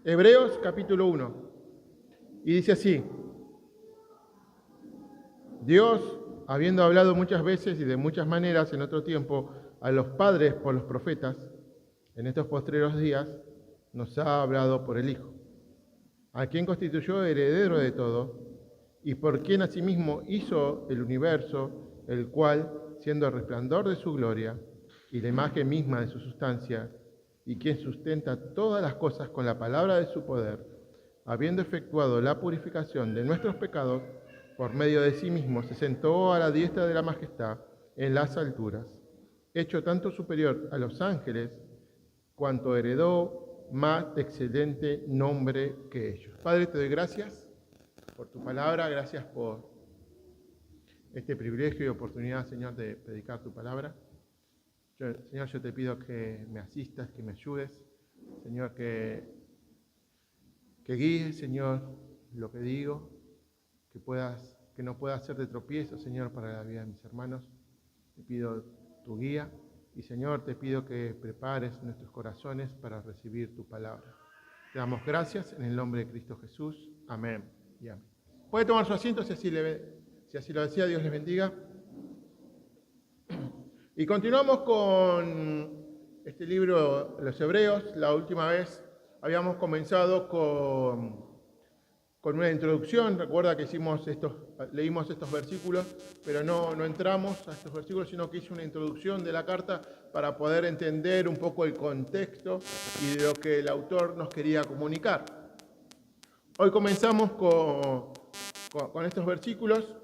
Hebreos capítulo 1. Y dice así: Dios, habiendo hablado muchas veces y de muchas maneras en otro tiempo a los padres por los profetas, en estos postreros días nos ha hablado por el Hijo, a quien constituyó heredero de todo, y por quien asimismo hizo el universo, el cual, siendo el resplandor de su gloria y la imagen misma de su sustancia, y quien sustenta todas las cosas con la palabra de su poder, habiendo efectuado la purificación de nuestros pecados, por medio de sí mismo se sentó a la diestra de la majestad en las alturas, hecho tanto superior a los ángeles, cuanto heredó más excelente nombre que ellos. Padre, te doy gracias por tu palabra, gracias por este privilegio y oportunidad, Señor, de predicar tu palabra. Señor, yo te pido que me asistas, que me ayudes, Señor, que guíes, Señor, lo que digo, que no pueda ser de tropiezo, Señor, para la vida de mis hermanos. Te pido tu guía y, Señor, te pido que prepares nuestros corazones para recibir tu palabra. Te damos gracias en el nombre de Cristo Jesús. Amén y amén. Puede tomar su asiento si así lo desea. Dios les bendiga. Y continuamos con este libro, los Hebreos. La última vez habíamos comenzado con una introducción. Recuerda que leímos estos versículos, pero no entramos a estos versículos, sino que hice una introducción de la carta para poder entender un poco el contexto y de lo que el autor nos quería comunicar. Hoy comenzamos con estos versículos.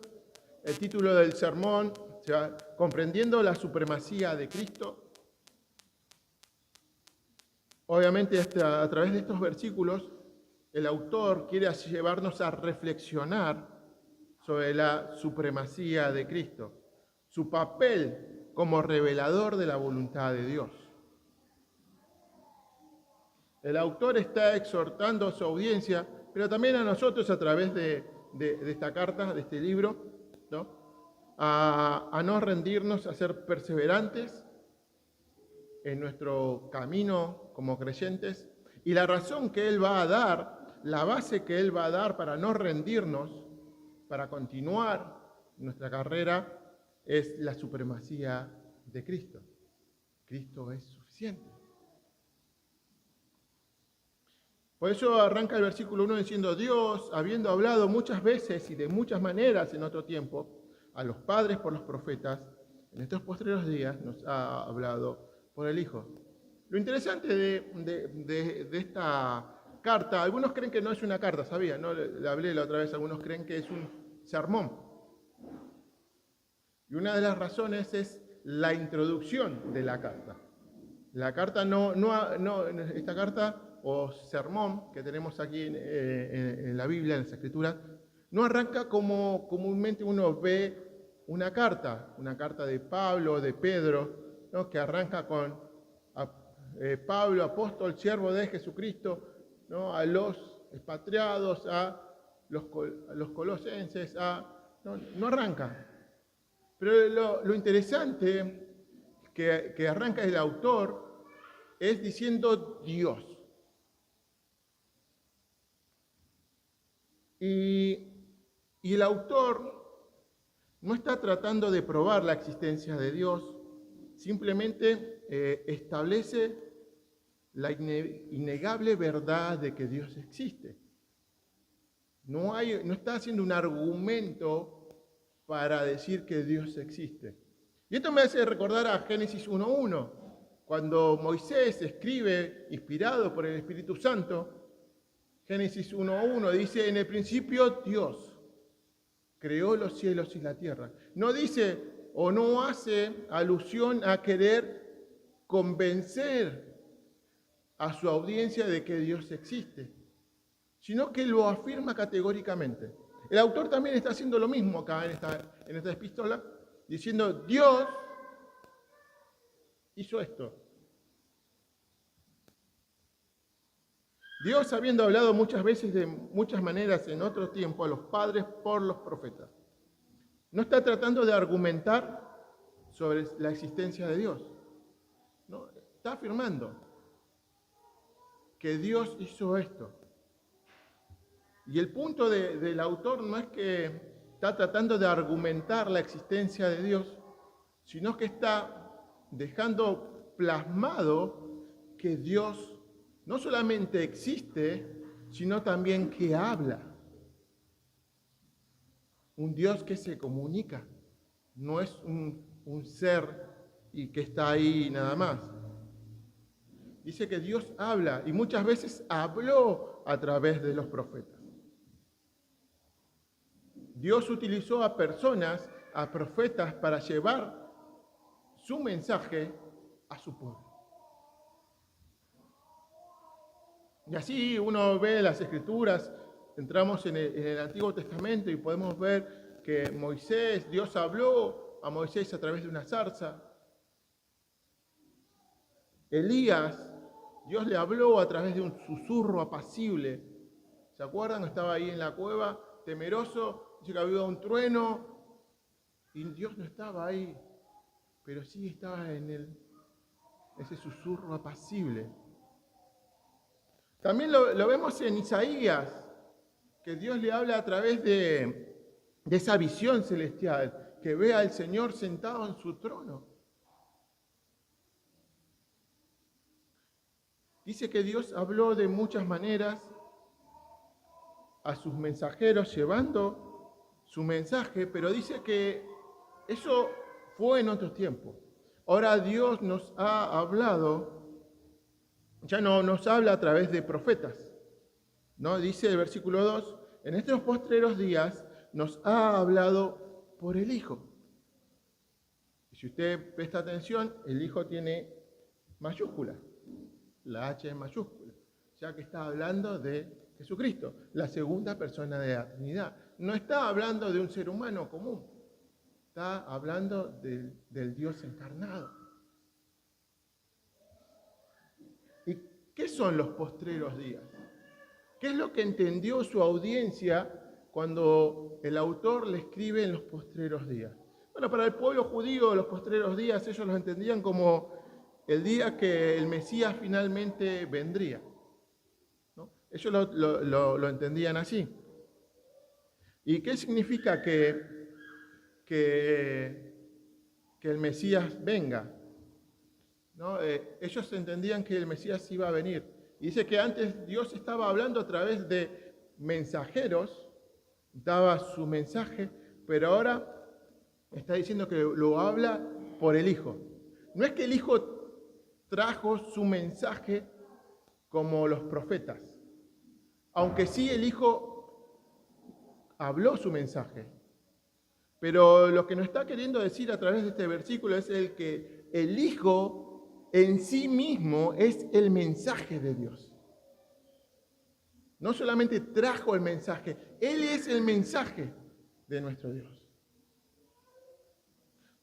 El título del sermón se va comprendiendo la supremacía de Cristo. Obviamente a través de estos versículos el autor quiere llevarnos a reflexionar sobre la supremacía de Cristo, su papel como revelador de la voluntad de Dios. El autor está exhortando a su audiencia, pero también a nosotros a través de esta carta, de este libro, ¿no? A no rendirnos, a ser perseverantes en nuestro camino como creyentes. Y la razón que él va a dar, la base que él va a dar para no rendirnos, para continuar nuestra carrera, es la supremacía de Cristo. Cristo es suficiente. Por eso arranca el versículo 1 diciendo: Dios, habiendo hablado muchas veces y de muchas maneras en otro tiempo a los padres por los profetas, en estos postreros días nos ha hablado por el Hijo. Lo interesante de esta carta, algunos creen que no es una carta, ¿sabía? No le hablé la otra vez, algunos creen que es un sermón. Y una de las razones es la introducción de la carta. La carta esta carta o sermón que tenemos aquí en la Biblia, en las Escrituras, no arranca como comúnmente uno ve una carta de Pablo, de Pedro, ¿no? Que arranca con Pablo, apóstol, siervo de Jesucristo, ¿no? A los expatriados, a los colosenses, no arranca. Pero lo interesante que arranca el autor es diciendo Dios. Y el autor no está tratando de probar la existencia de Dios, simplemente establece la innegable verdad de que Dios existe. No está haciendo un argumento para decir que Dios existe. Y esto me hace recordar a Génesis 1:1, cuando Moisés escribe, inspirado por el Espíritu Santo. Génesis 1:1 dice: en el principio Dios creó los cielos y la tierra. No dice o no hace alusión a querer convencer a su audiencia de que Dios existe, sino que lo afirma categóricamente. El autor también está haciendo lo mismo acá en esta epístola, diciendo: Dios hizo esto. Dios, habiendo hablado muchas veces de muchas maneras en otro tiempo a los padres por los profetas, no está tratando de argumentar sobre la existencia de Dios. No, está afirmando. que Dios hizo esto. Y el punto del autor no es que está tratando de argumentar la existencia de Dios, sino que está dejando plasmado que Dios no solamente existe, sino también que habla. Un Dios que se comunica, no es un ser y que está ahí nada más. Dice que Dios habla y muchas veces habló a través de los profetas. Dios utilizó a personas, a profetas, para llevar su mensaje a su pueblo. Y así uno ve las Escrituras, entramos en el Antiguo Testamento y podemos ver que Moisés, Dios habló a Moisés a través de una zarza. Elías, Dios le habló a través de un susurro apacible. ¿Se acuerdan? Estaba ahí en la cueva, temeroso, dice que había un trueno y Dios no estaba ahí, pero sí estaba en ese susurro apacible. También lo vemos en Isaías, que Dios le habla a través de esa visión celestial, que ve al Señor sentado en su trono. Dice que Dios habló de muchas maneras a sus mensajeros llevando su mensaje, pero dice que eso fue en otro tiempo. Ahora Dios nos ha hablado, ya no nos habla a través de profetas, ¿no? Dice el versículo 2, en estos postreros días nos ha hablado por el Hijo. Y si usted presta atención, el Hijo tiene mayúscula, la H es mayúscula, ya que está hablando de Jesucristo, la segunda persona de la Trinidad. No está hablando de un ser humano común, está hablando del Dios encarnado. ¿Y qué son los postreros días? ¿Qué es lo que entendió su audiencia cuando el autor le escribe en los postreros días? Bueno, para el pueblo judío los postreros días ellos los entendían como el día que el Mesías finalmente vendría, ¿no? Ellos lo entendían así. ¿Y qué significa que el Mesías venga? ¿No? Ellos entendían que el Mesías iba a venir. Y dice que antes Dios estaba hablando a través de mensajeros, daba su mensaje, pero ahora está diciendo que lo habla por el Hijo. No es que el Hijo trajo su mensaje como los profetas, aunque sí el Hijo habló su mensaje. Pero lo que nos está queriendo decir a través de este versículo es que el Hijo en sí mismo es el mensaje de Dios. No solamente trajo el mensaje, Él es el mensaje de nuestro Dios.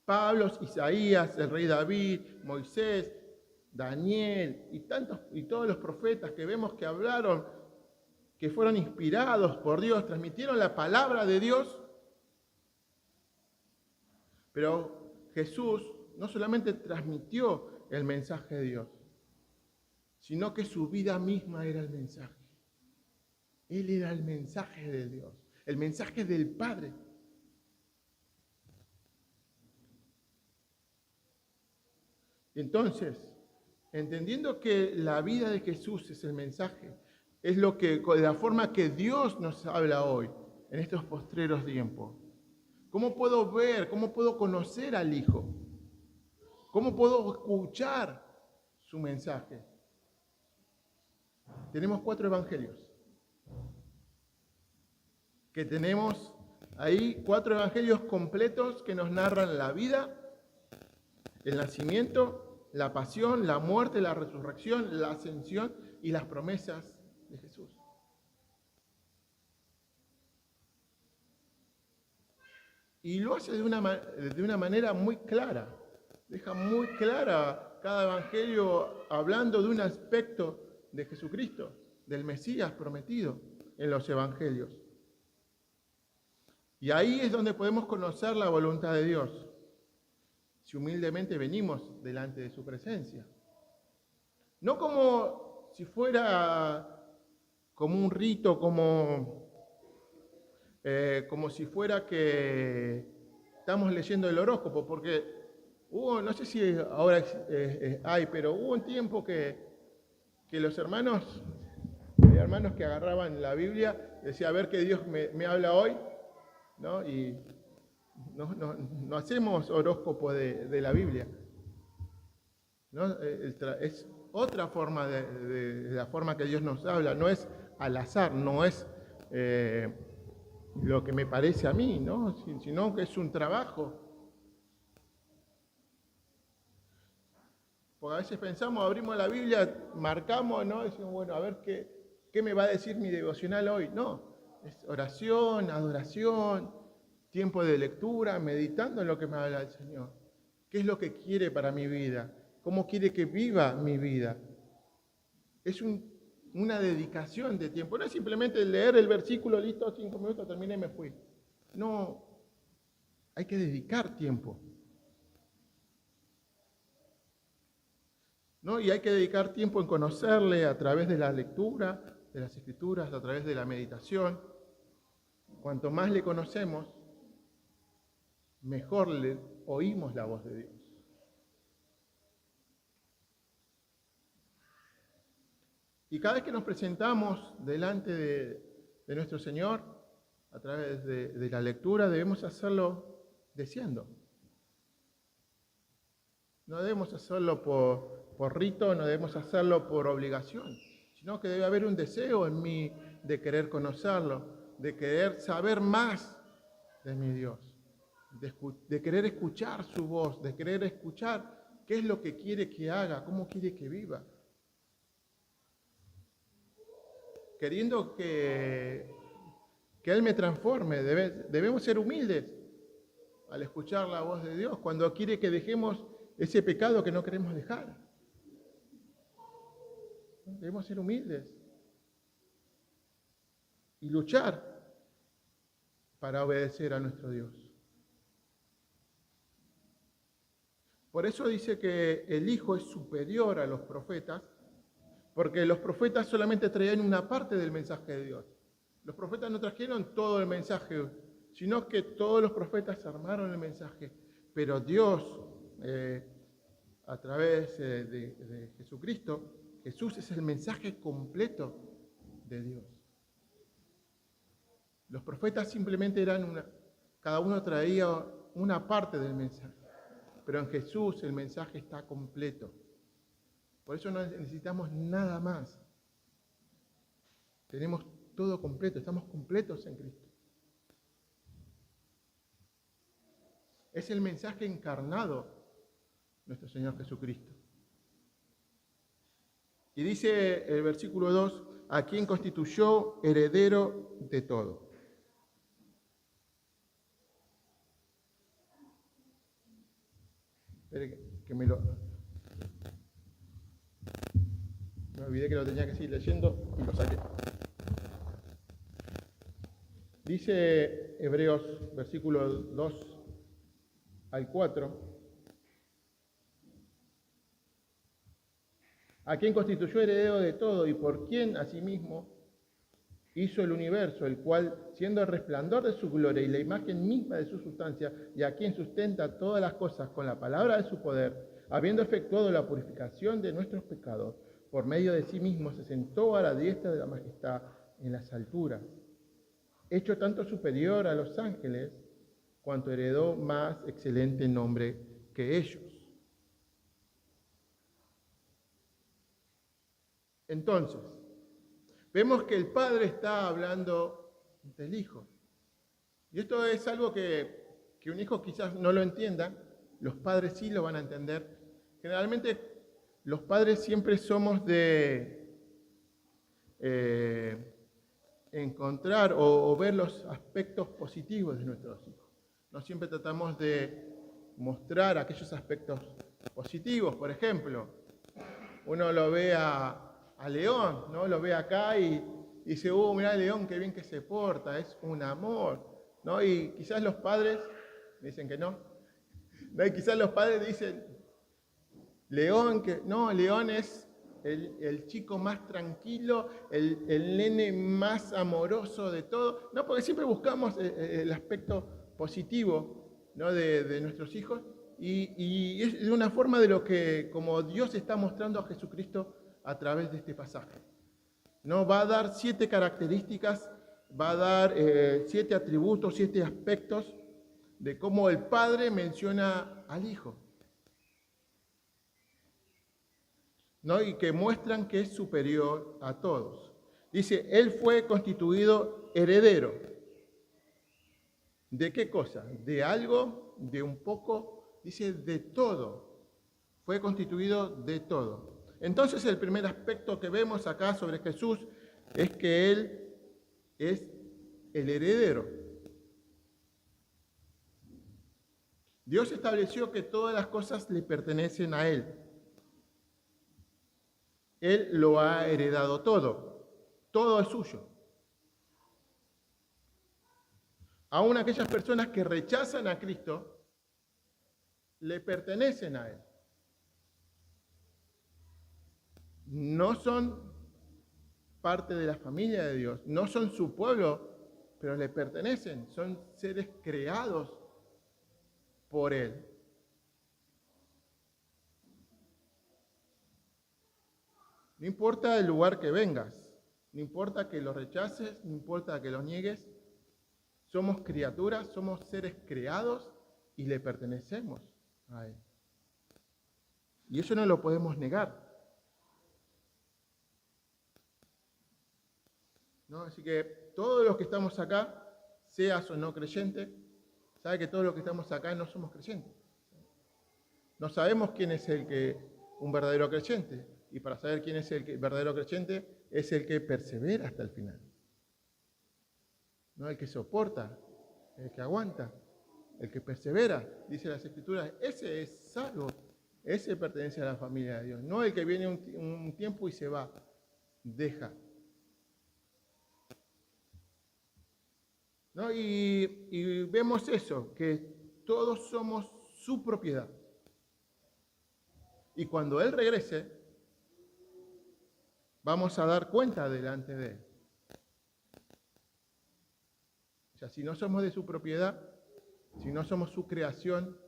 Pablo, Isaías, el rey David, Moisés, Daniel y todos los profetas que vemos que hablaron, que fueron inspirados por Dios, transmitieron la palabra de Dios. Pero Jesús no solamente transmitió el mensaje de Dios, sino que su vida misma era el mensaje. Él era el mensaje de Dios, el mensaje del Padre. Entonces, entendiendo que la vida de Jesús es el mensaje, es de la forma que Dios nos habla hoy, en estos postreros tiempos. ¿Cómo puedo ver, cómo puedo conocer al Hijo? ¿Cómo puedo escuchar su mensaje? Tenemos 4 evangelios. Que tenemos ahí 4 evangelios completos que nos narran la vida, el nacimiento, la pasión, la muerte, la resurrección, la ascensión y las promesas de Jesús. Y lo hace de una manera muy clara. Deja muy clara cada evangelio hablando de un aspecto de Jesucristo, del Mesías prometido en los evangelios. Y ahí es donde podemos conocer la voluntad de Dios, si humildemente venimos delante de su presencia. No como si fuera como un rito, como si fuera que estamos leyendo el horóscopo, porque no sé si ahora hay, pero hubo un tiempo que los hermanos que agarraban la Biblia, decían, a ver qué Dios me habla hoy, ¿no? Y no hacemos horóscopo de la Biblia, ¿no? Es otra forma de la forma que Dios nos habla, no es al azar, no es lo que me parece a mí, ¿no? Sino que es un trabajo. Porque a veces pensamos, abrimos la Biblia, marcamos, ¿no? Decimos, bueno, a ver qué me va a decir mi devocional hoy. No, es oración, adoración, tiempo de lectura, meditando en lo que me habla el Señor. ¿Qué es lo que quiere para mi vida? ¿Cómo quiere que viva mi vida? Es una dedicación de tiempo. No es simplemente leer el versículo, listo, 5 minutos, terminé y me fui. No, hay que dedicar tiempo. ¿No? Y hay que dedicar tiempo en conocerle a través de la lectura, de las escrituras, a través de la meditación. Cuanto más le conocemos, mejor le oímos la voz de Dios. Y cada vez que nos presentamos delante de nuestro Señor, a través de la lectura, debemos hacerlo deseando. No debemos hacerlo por rito, no debemos hacerlo por obligación, sino que debe haber un deseo en mí de querer conocerlo, de querer saber más de mi Dios, de querer escuchar su voz, de querer escuchar qué es lo que quiere que haga, cómo quiere que viva. Queriendo que Él me transforme, debemos ser humildes al escuchar la voz de Dios, cuando quiere que dejemos ese pecado que no queremos dejar. Debemos ser humildes y luchar para obedecer a nuestro Dios. Por eso dice que el Hijo es superior a los profetas, porque los profetas solamente traían una parte del mensaje de Dios. Los profetas no trajeron todo el mensaje, sino que todos los profetas armaron el mensaje. Pero Dios, a través de Jesucristo, Jesús es el mensaje completo de Dios. Los profetas simplemente cada uno traía una parte del mensaje, pero en Jesús el mensaje está completo. Por eso no necesitamos nada más. Tenemos todo completo, estamos completos en Cristo. Es el mensaje encarnado, nuestro Señor Jesucristo. Y dice el versículo 2, a quien constituyó heredero de todo. Espere que me olvidé que lo tenía que seguir leyendo y lo saqué. Dice Hebreos, versículo 2 al 4, a quien constituyó heredero de todo y por quien asimismo hizo el universo, el cual, siendo el resplandor de su gloria y la imagen misma de su sustancia, y a quien sustenta todas las cosas con la palabra de su poder, habiendo efectuado la purificación de nuestros pecados, por medio de sí mismo se sentó a la diestra de la majestad en las alturas, hecho tanto superior a los ángeles, cuanto heredó más excelente nombre que ellos. Entonces, vemos que el Padre está hablando del Hijo. Y esto es algo que un hijo quizás no lo entienda, los padres sí lo van a entender. Generalmente los padres siempre somos de encontrar o ver los aspectos positivos de nuestros hijos. No siempre tratamos de mostrar aquellos aspectos positivos. Por ejemplo, uno lo ve a León, ¿no? Lo ve acá y dice, mirá León, qué bien que se porta, es un amor, ¿no? Y quizás los padres dicen que no. Y quizás los padres dicen, León es el chico más tranquilo, el nene más amoroso de todo. No, porque siempre buscamos el aspecto positivo, ¿no?, de nuestros hijos. Y es de una forma de lo que, como Dios está mostrando a Jesucristo a través de este pasaje. ¿No? Va a dar 7 características, va a dar 7 atributos, 7 aspectos de cómo el Padre menciona al Hijo, ¿no? Y que muestran que es superior a todos. Dice, Él fue constituido heredero. ¿De qué cosa? ¿De algo? ¿De un poco? Dice, de todo. Fue constituido de todo. Entonces el primer aspecto que vemos acá sobre Jesús es que Él es el heredero. Dios estableció que todas las cosas le pertenecen a Él. Él lo ha heredado todo. Todo es suyo. Aún aquellas personas que rechazan a Cristo le pertenecen a Él. No son parte de la familia de Dios, no son su pueblo, pero le pertenecen, son seres creados por Él. No importa el lugar que vengas, no importa que lo rechaces, no importa que lo niegues, somos criaturas, somos seres creados y le pertenecemos a Él. Y eso no lo podemos negar. ¿No? Así que todos los que estamos acá, seas o no creyente, sabe que todos los que estamos acá no somos creyentes. No sabemos quién es un verdadero creyente. Y para saber quién es el verdadero creyente, es el que persevera hasta el final. ¿No? El que soporta, el que aguanta, el que persevera, dice las Escrituras, ese es salvo, ese pertenece a la familia de Dios. No el que viene un tiempo y se va, deja. ¿No? Y vemos eso, que todos somos su propiedad. Y cuando Él regrese, vamos a dar cuenta delante de Él. O sea, si no somos de su propiedad, si no somos su creación,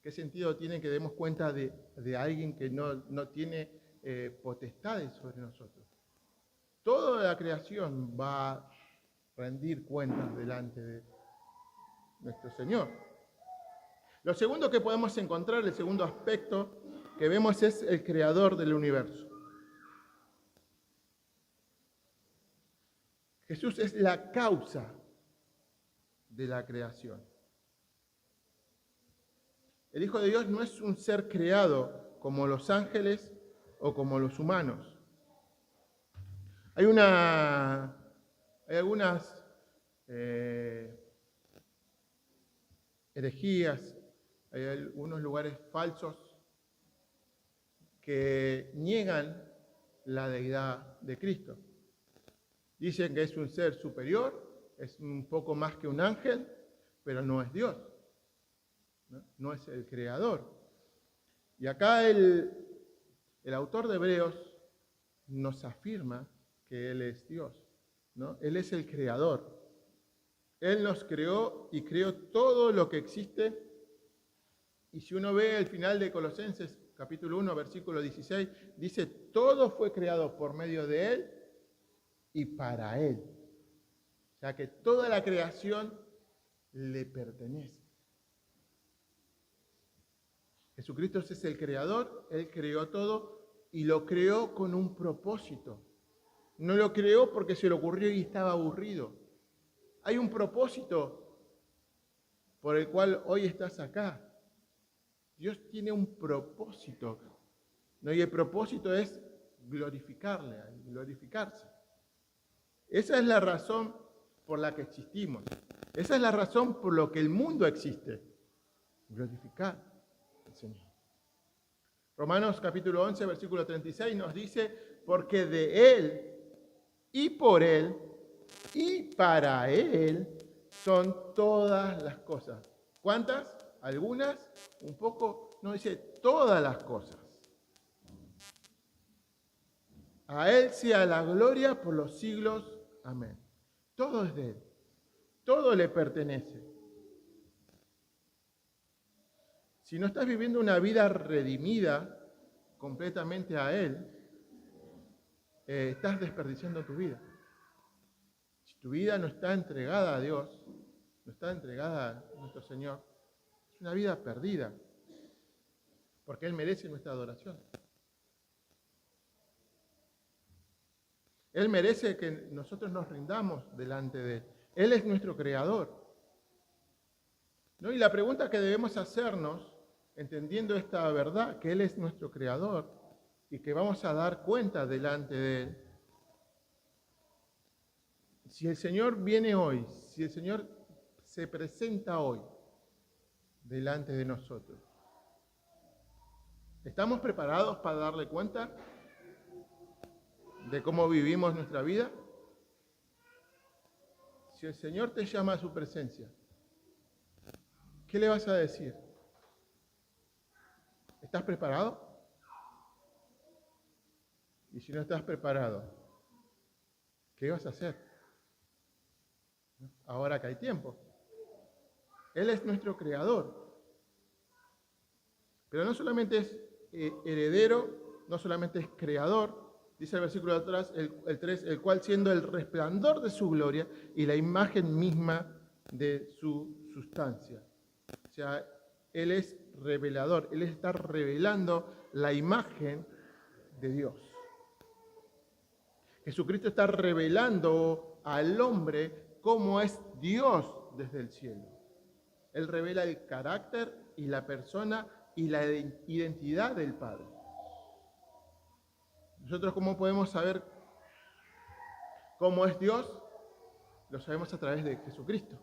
¿qué sentido tiene que demos cuenta de alguien que no tiene potestades sobre nosotros? Toda la creación va a rendir cuentas delante de nuestro Señor. Lo segundo que podemos encontrar, el segundo aspecto que vemos, es el creador del universo. Jesús es la causa de la creación. El Hijo de Dios no es un ser creado como los ángeles o como los humanos. Hay algunas herejías, hay algunos lugares falsos que niegan la deidad de Cristo. Dicen que es un ser superior, es un poco más que un ángel, pero no es Dios, no es el creador. Y acá el autor de Hebreos nos afirma que Él es Dios, ¿no? Él es el creador. Él nos creó y creó todo lo que existe. Y si uno ve el final de Colosenses, capítulo 1, versículo 16, dice, todo fue creado por medio de Él y para Él. O sea que toda la creación le pertenece. Jesucristo es el creador, Él creó todo y lo creó con un propósito. No lo creó porque se le ocurrió y estaba aburrido. Hay un propósito por el cual hoy estás acá. Dios tiene un propósito, ¿no? Y el propósito es glorificarle, glorificarse. Esa es la razón por la que existimos. Esa es la razón por la que el mundo existe. Glorificar al Señor. Romanos capítulo 11, versículo 36 nos dice, porque de Él y por Él y para Él son todas las cosas. ¿Cuántas? ¿Algunas? ¿Un poco? No, dice todas las cosas. Todas las cosas A Él sea la gloria por los siglos. Amén. Todo es de Él. Todo le pertenece. Si no estás viviendo una vida redimida completamente a Él, estás desperdiciando tu vida. Si tu vida no está entregada a Dios, no está entregada a nuestro Señor, es una vida perdida, porque Él merece nuestra adoración. Él merece que nosotros nos rindamos delante de Él. Él es nuestro creador. ¿No? Y la pregunta que debemos hacernos, entendiendo esta verdad, que Él es nuestro creador y que vamos a dar cuenta delante de Él, si el Señor viene hoy, si el Señor se presenta hoy delante de nosotros, ¿estamos preparados para darle cuenta de cómo vivimos nuestra vida? Si el Señor te llama a su presencia, ¿qué le vas a decir? ¿Estás preparado? Y si no estás preparado, ¿qué vas a hacer? Ahora que hay tiempo. Él es nuestro creador. Pero no solamente es heredero, no solamente es creador, dice el versículo de atrás, el 3, el cual siendo el resplandor de su gloria y la imagen misma de su sustancia. O sea, Él es revelador, Él está revelando la imagen de Dios. Jesucristo está revelando al hombre cómo es Dios desde el cielo. Él revela el carácter y la persona y la identidad del Padre. Nosotros, ¿cómo podemos saber cómo es Dios? Lo sabemos a través de Jesucristo.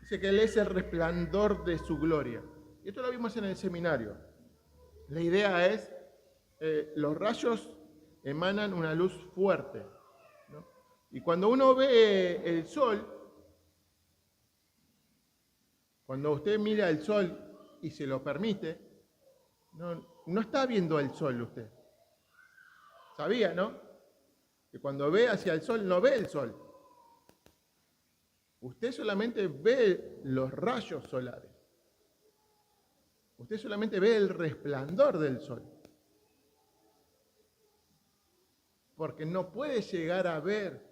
Dice que Él es el resplandor de su gloria. Y esto lo vimos en el seminario. La idea es, los rayos emanan una luz fuerte, ¿no? Y cuando uno ve el sol, cuando usted mira el sol y se lo permite, no está viendo el sol usted. ¿Sabía, no? Que cuando ve hacia el sol, no ve el sol. Usted solamente ve los rayos solares. Usted solamente ve el resplandor del sol. Porque no puede llegar a ver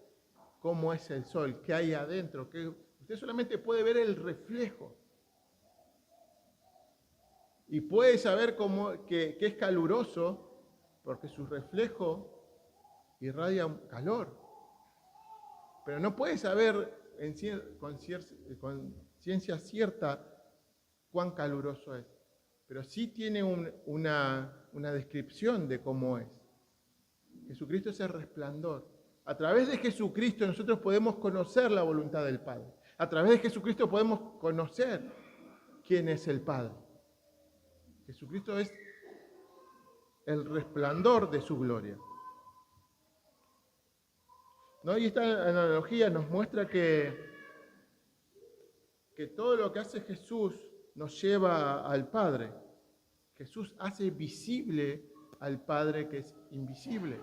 cómo es el sol, qué hay adentro. Usted solamente puede ver el reflejo. Y puede saber que es caluroso porque su reflejo irradia un calor. Pero no puede saber con ciencia cierta cuán caluroso es. Pero sí tiene una descripción de cómo es. Jesucristo es el resplandor. A través de Jesucristo nosotros podemos conocer la voluntad del Padre. A través de Jesucristo podemos conocer quién es el Padre. Jesucristo es el resplandor de su gloria. ¿No? Y esta analogía nos muestra que todo lo que hace Jesús nos lleva al Padre. Jesús hace visible al Padre que es invisible.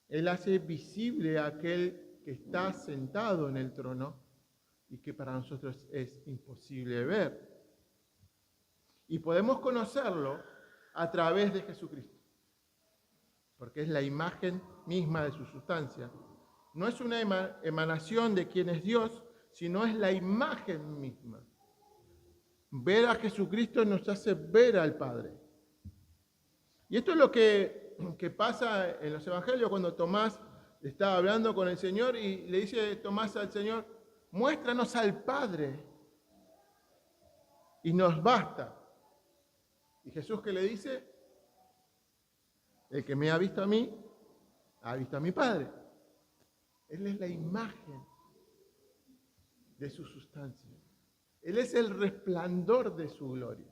Él hace visible a aquel que está sentado en el trono y que para nosotros es imposible ver. Y podemos conocerlo a través de Jesucristo, porque es la imagen misma de su sustancia. No es una emanación de quién es Dios, sino es la imagen misma. Ver a Jesucristo nos hace ver al Padre. Y esto es lo que pasa en los evangelios cuando Tomás está hablando con el Señor y le dice Tomás al Señor, muéstranos al Padre y nos basta. ¿Y Jesús qué le dice? El que me ha visto a mí, ha visto a mi Padre. Él es la imagen de su sustancia. Él es el resplandor de su gloria.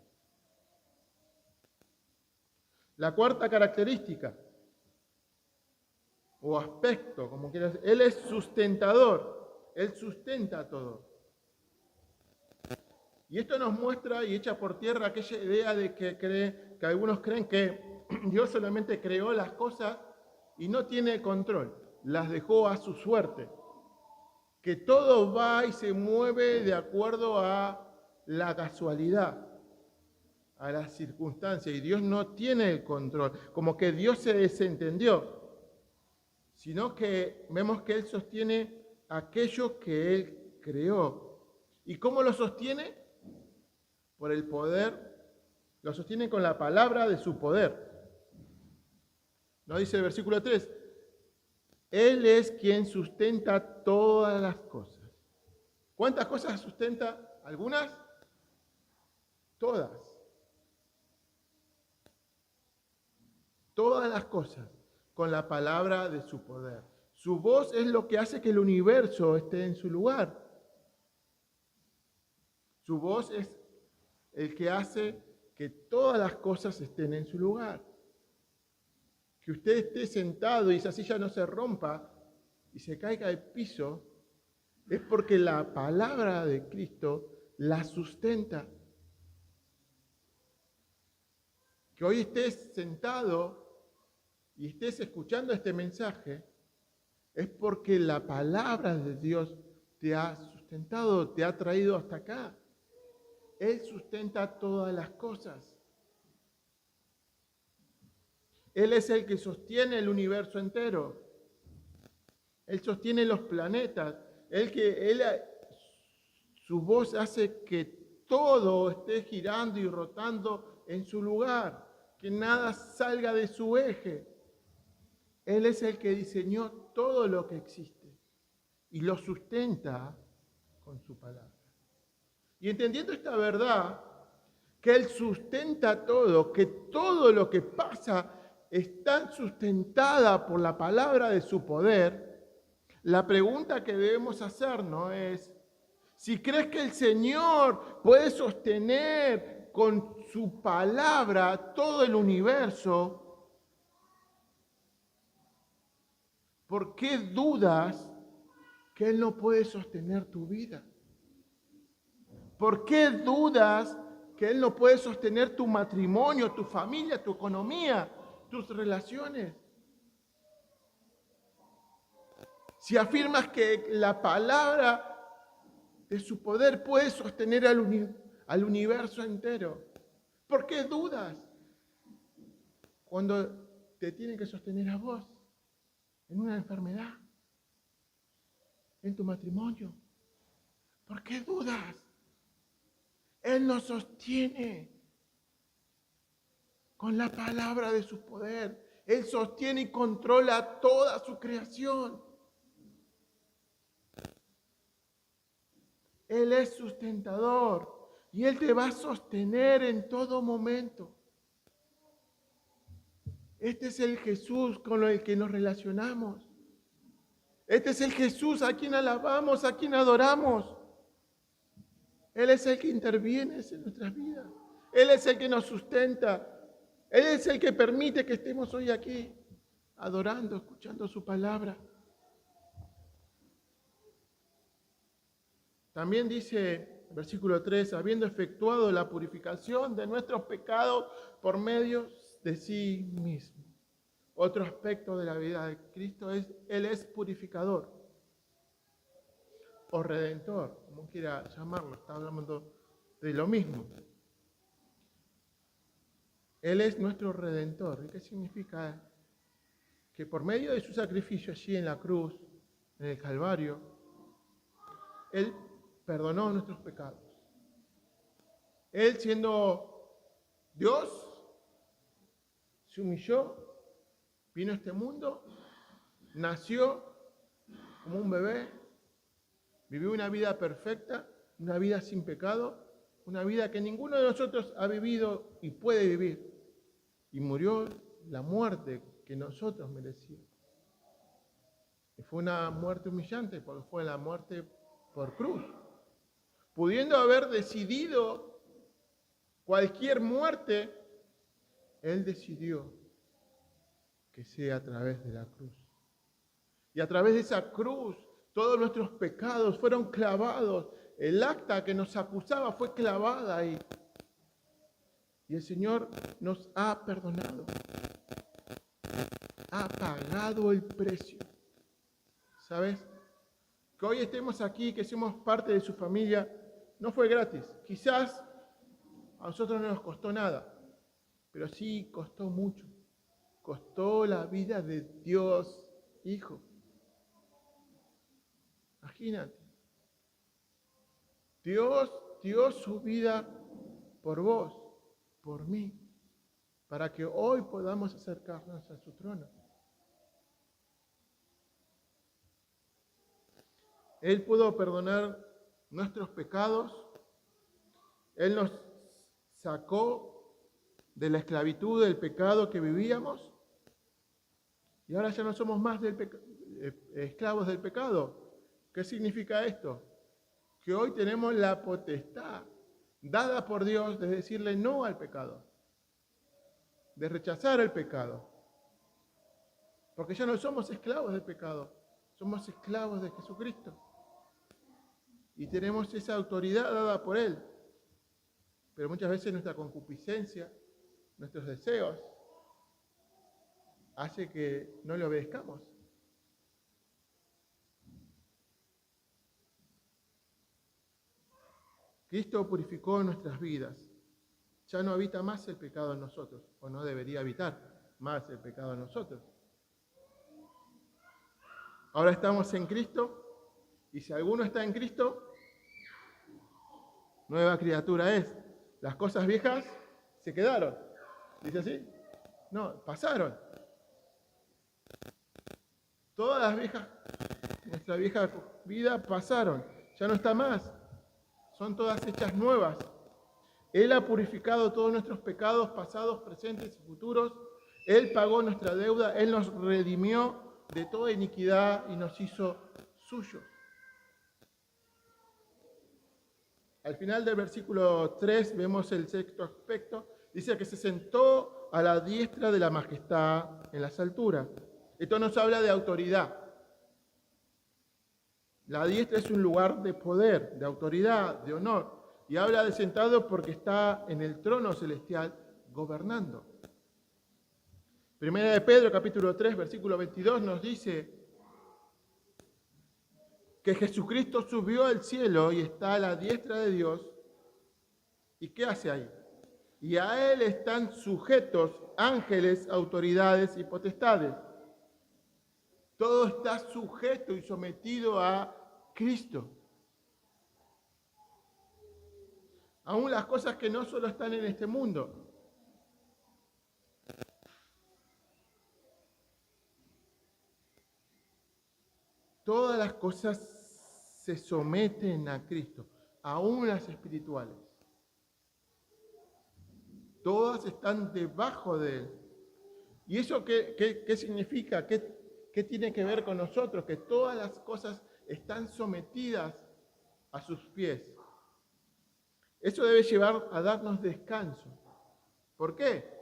La cuarta característica, o aspecto, como quieras, Él es sustentador. Él sustenta todo. Y esto nos muestra y echa por tierra aquella idea de que algunos creen que Dios solamente creó las cosas y no tiene control, las dejó a su suerte, que todo va y se mueve de acuerdo a la casualidad, a las circunstancias, y Dios no tiene el control, como que Dios se desentendió, sino que vemos que Él sostiene aquello que Él creó. ¿Y cómo lo sostiene? Por el poder, lo sostiene con la palabra de su poder. Nos dice el versículo 3, Él es quien sustenta todas las cosas. ¿Cuántas cosas sustenta? ¿Algunas? Todas. Todas las cosas con la palabra de su poder. Su voz es lo que hace que el universo esté en su lugar. Su voz es el que hace que todas las cosas estén en su lugar. Que usted esté sentado y esa silla no se rompa y se caiga al piso, es porque la palabra de Cristo la sustenta. Que hoy estés sentado y estés escuchando este mensaje, es porque la palabra de Dios te ha sustentado, te ha traído hasta acá. Él sustenta todas las cosas. Él es el que sostiene el universo entero. Él sostiene los planetas. Su voz hace que todo esté girando y rotando en su lugar, que nada salga de su eje. Él es el que diseñó todo lo que existe y lo sustenta con su palabra. Y entendiendo esta verdad, que Él sustenta todo, que todo lo que pasa está sustentada por la palabra de su poder, la pregunta que debemos hacernos es, si crees que el Señor puede sostener con su palabra todo el universo, ¿por qué dudas que Él no puede sostener tu vida? ¿Por qué dudas que Él no puede sostener tu matrimonio, tu familia, tu economía, tus relaciones? Si afirmas que la palabra de su poder puede sostener al universo entero, ¿por qué dudas cuando te tiene que sostener a vos en una enfermedad, en tu matrimonio? ¿Por qué dudas? Él nos sostiene con la palabra de su poder. Él sostiene y controla toda su creación. Él es sustentador y Él te va a sostener en todo momento. Este es el Jesús con el que nos relacionamos. Este es el Jesús a quien alabamos, a quien adoramos. Él es el que interviene en nuestras vidas. Él es el que nos sustenta. Él es el que permite que estemos hoy aquí, adorando, escuchando su palabra. También dice, versículo 3, habiendo efectuado la purificación de nuestros pecados por medio de sí mismo. Otro aspecto de la vida de Cristo es, Él es purificador o redentor, como quiera llamarlo, está hablando de lo mismo. Él es nuestro redentor. ¿Y qué significa? Que por medio de su sacrificio allí en la cruz, en el Calvario, Él perdonó nuestros pecados. Él, siendo Dios, se humilló, vino a este mundo, nació como un bebé, vivió una vida perfecta, una vida sin pecado, una vida que ninguno de nosotros ha vivido y puede vivir. Y murió la muerte que nosotros merecíamos. Y fue una muerte humillante porque fue la muerte por cruz. Pudiendo haber decidido cualquier muerte, Él decidió que sea a través de la cruz. Y a través de esa cruz, todos nuestros pecados fueron clavados el acta que nos acusaba fue clavada ahí. Y el Señor nos ha perdonado. Ha pagado el precio. ¿Sabes? Que hoy estemos aquí, que somos parte de su familia, no fue gratis. Quizás a nosotros no nos costó nada, pero sí costó mucho. Costó la vida de Dios, Hijo. Imagínate. Dios dio su vida por vos, por mí, para que hoy podamos acercarnos a su trono. Él pudo perdonar nuestros pecados. Él nos sacó de la esclavitud del pecado que vivíamos. Y ahora ya no somos más esclavos del pecado. ¿Qué significa esto? Que hoy tenemos la potestad dada por Dios de decirle no al pecado, de rechazar el pecado. Porque ya no somos esclavos del pecado, somos esclavos de Jesucristo. Y tenemos esa autoridad dada por Él. Pero muchas veces nuestra concupiscencia, nuestros deseos, hace que no le obedezcamos. Cristo purificó nuestras vidas. Ya no habita más el pecado en nosotros, o no debería habitar más el pecado en nosotros. Ahora estamos en Cristo, y si alguno está en Cristo, nueva criatura es. Las cosas viejas se quedaron. ¿Dice así? No, pasaron. Todas las viejas, nuestra vieja vida pasaron. Ya no está más. Son todas hechas nuevas. Él ha purificado todos nuestros pecados pasados, presentes y futuros. Él pagó nuestra deuda. Él nos redimió de toda iniquidad y nos hizo suyos. Al final del versículo 3 vemos el sexto aspecto. Dice que se sentó a la diestra de la majestad en las alturas. Esto nos habla de autoridad. La diestra es un lugar de poder, de autoridad, de honor. Y habla de sentado porque está en el trono celestial gobernando. Primera de Pedro, capítulo 3, versículo 22, nos dice que Jesucristo subió al cielo y está a la diestra de Dios. ¿Y qué hace ahí? Y a Él están sujetos ángeles, autoridades y potestades. Todo está sujeto y sometido a Cristo. Aún las cosas que no solo están en este mundo. Todas las cosas se someten a Cristo, aún las espirituales. Todas están debajo de Él. ¿Y eso qué significa? ¿Qué tiene que ver con nosotros? Que todas las cosas están sometidas a sus pies. Eso debe llevar a darnos descanso. ¿Por qué?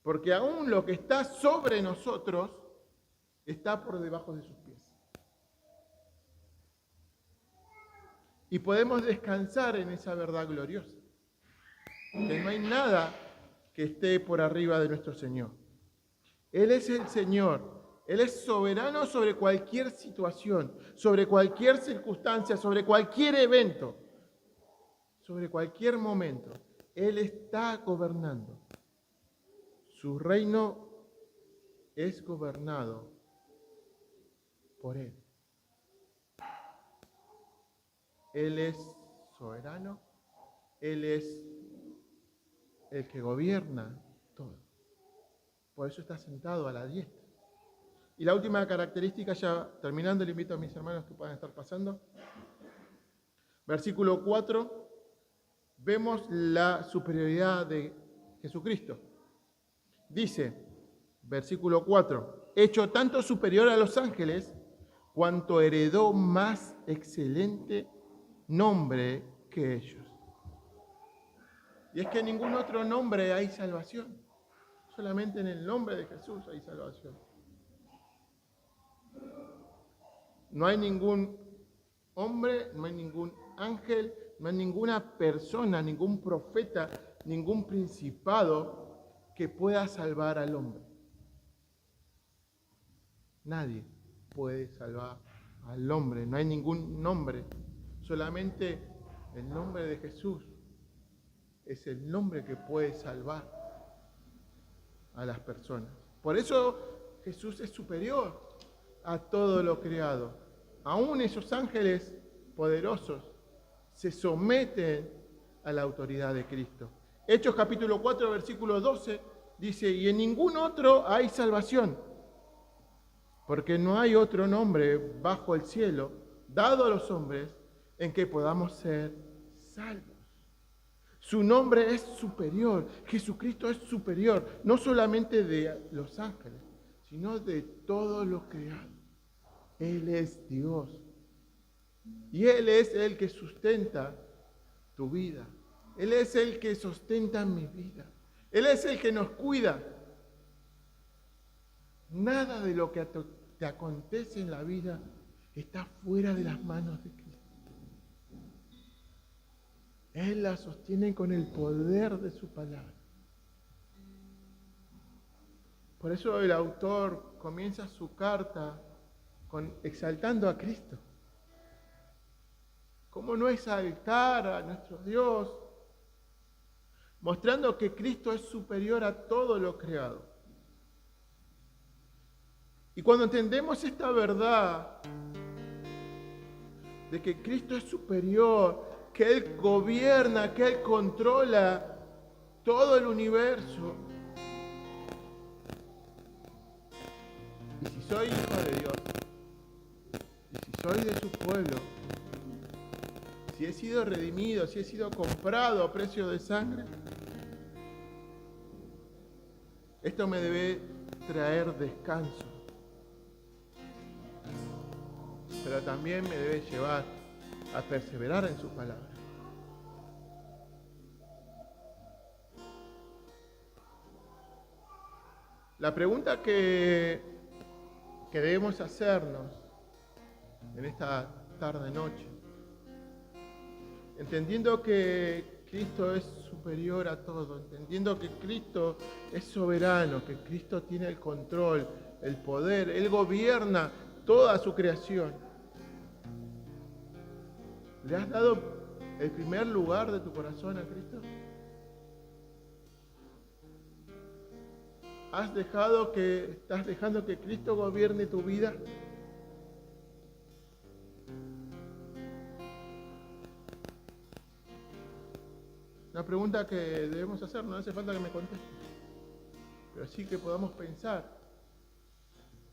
Porque aún lo que está sobre nosotros está por debajo de sus pies. Y podemos descansar en esa verdad gloriosa. Que no hay nada que esté por arriba de nuestro Señor. Él es el Señor. Él es soberano sobre cualquier situación, sobre cualquier circunstancia, sobre cualquier evento, sobre cualquier momento. Él está gobernando. Su reino es gobernado por Él. Él es soberano. Él es el que gobierna todo. Por eso está sentado a la diestra. Y la última característica, ya terminando, le invito a mis hermanos que puedan estar pasando. Versículo 4, vemos la superioridad de Jesucristo. Dice, versículo 4, hecho tanto superior a los ángeles, cuanto heredó más excelente nombre que ellos. Y es que en ningún otro nombre hay salvación. Solamente en el nombre de Jesús hay salvación. No hay ningún hombre, no hay ningún ángel, no hay ninguna persona, ningún profeta, ningún principado que pueda salvar al hombre. Nadie puede salvar al hombre, no hay ningún nombre, solamente el nombre de Jesús es el nombre que puede salvar a las personas. Por eso Jesús es superior a todo lo creado. Aún esos ángeles poderosos se someten a la autoridad de Cristo. Hechos capítulo 4, versículo 12 dice: y en ningún otro hay salvación, porque no hay otro nombre bajo el cielo dado a los hombres en que podamos ser salvos. Su nombre es superior, Jesucristo es superior, no solamente de los ángeles, sino de todo lo creado. Él es Dios. Y Él es el que sustenta tu vida. Él es el que sustenta mi vida. Él es el que nos cuida. Nada de lo que te acontece en la vida está fuera de las manos de Cristo. Él la sostiene con el poder de su palabra. Por eso el autor comienza su carta exaltando a Cristo. ¿Cómo no exaltar a nuestro Dios? Mostrando que Cristo es superior a todo lo creado. Y cuando entendemos esta verdad de que Cristo es superior, que Él gobierna, que Él controla todo el universo. Y si soy hijo de Dios, y si soy de su pueblo, si he sido redimido, si he sido comprado a precio de sangre, esto me debe traer descanso, pero también me debe llevar a perseverar en su palabra. La pregunta que debemos hacernos en esta tarde-noche, entendiendo que Cristo es superior a todo, entendiendo que Cristo es soberano, que Cristo tiene el control, el poder, Él gobierna toda su creación. ¿Le has dado el primer lugar de tu corazón a Cristo? ¿Estás dejando que Cristo gobierne tu vida? Una pregunta que debemos hacer, no hace falta que me contestes, pero sí que podamos pensar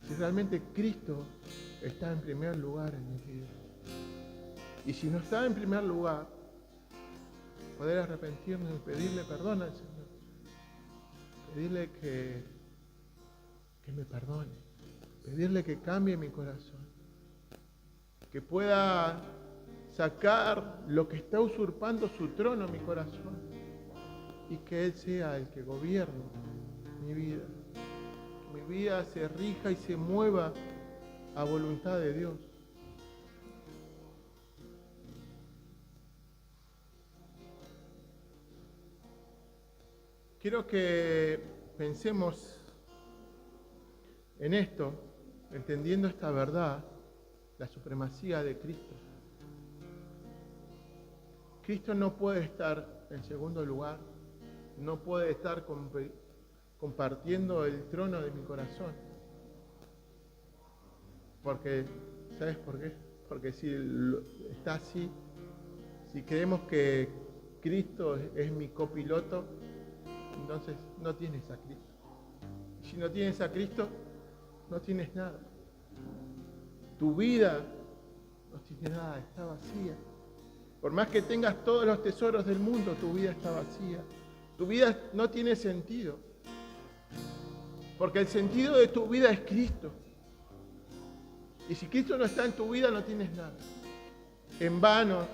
si realmente Cristo está en primer lugar en mi vida. Y si no está en primer lugar, poder arrepentirnos y pedirle perdón al Señor. Pedirle que me perdone. Pedirle que cambie mi corazón. Que pueda sacar lo que está usurpando su trono en mi corazón. Y que Él sea el que gobierne mi vida. Que mi vida se rija y se mueva a voluntad de Dios. Quiero que pensemos en esto, entendiendo esta verdad, la supremacía de Cristo. Cristo no puede estar en segundo lugar, no puede estar compartiendo el trono de mi corazón. Porque, ¿sabes por qué? Porque si está así, si creemos que Cristo es mi copiloto, entonces no tienes a Cristo. Y si no tienes a Cristo, no tienes nada. Tu vida no tiene nada, está vacía. Por más que tengas todos los tesoros del mundo, tu vida está vacía. Tu vida no tiene sentido. Porque el sentido de tu vida es Cristo. Y si Cristo no está en tu vida, no tienes nada. En vano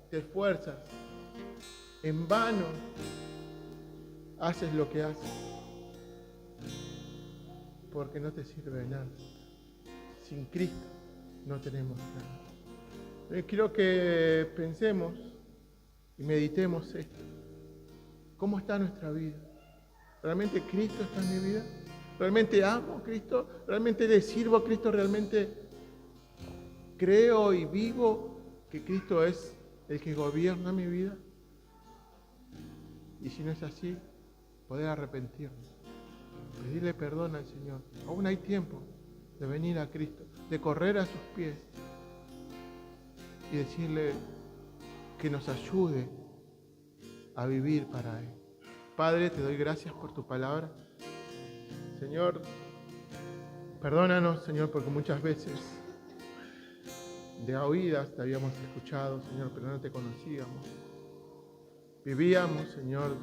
te esfuerzas. En vano haces lo que haces, porque no te sirve de nada. Sin Cristo no tenemos nada. Quiero que pensemos y meditemos esto. ¿Cómo está nuestra vida? ¿Realmente Cristo está en mi vida? ¿Realmente amo a Cristo? ¿Realmente le sirvo a Cristo? ¿Realmente creo y vivo que Cristo es el que gobierna mi vida? Y si no es así, poder arrepentirme, pedirle perdón al Señor. Aún hay tiempo de venir a Cristo, de correr a sus pies y decirle que nos ayude a vivir para Él. Padre, te doy gracias por tu palabra. Señor, perdónanos, Señor, porque muchas veces de oídas te habíamos escuchado, Señor, pero no te conocíamos. Vivíamos, Señor,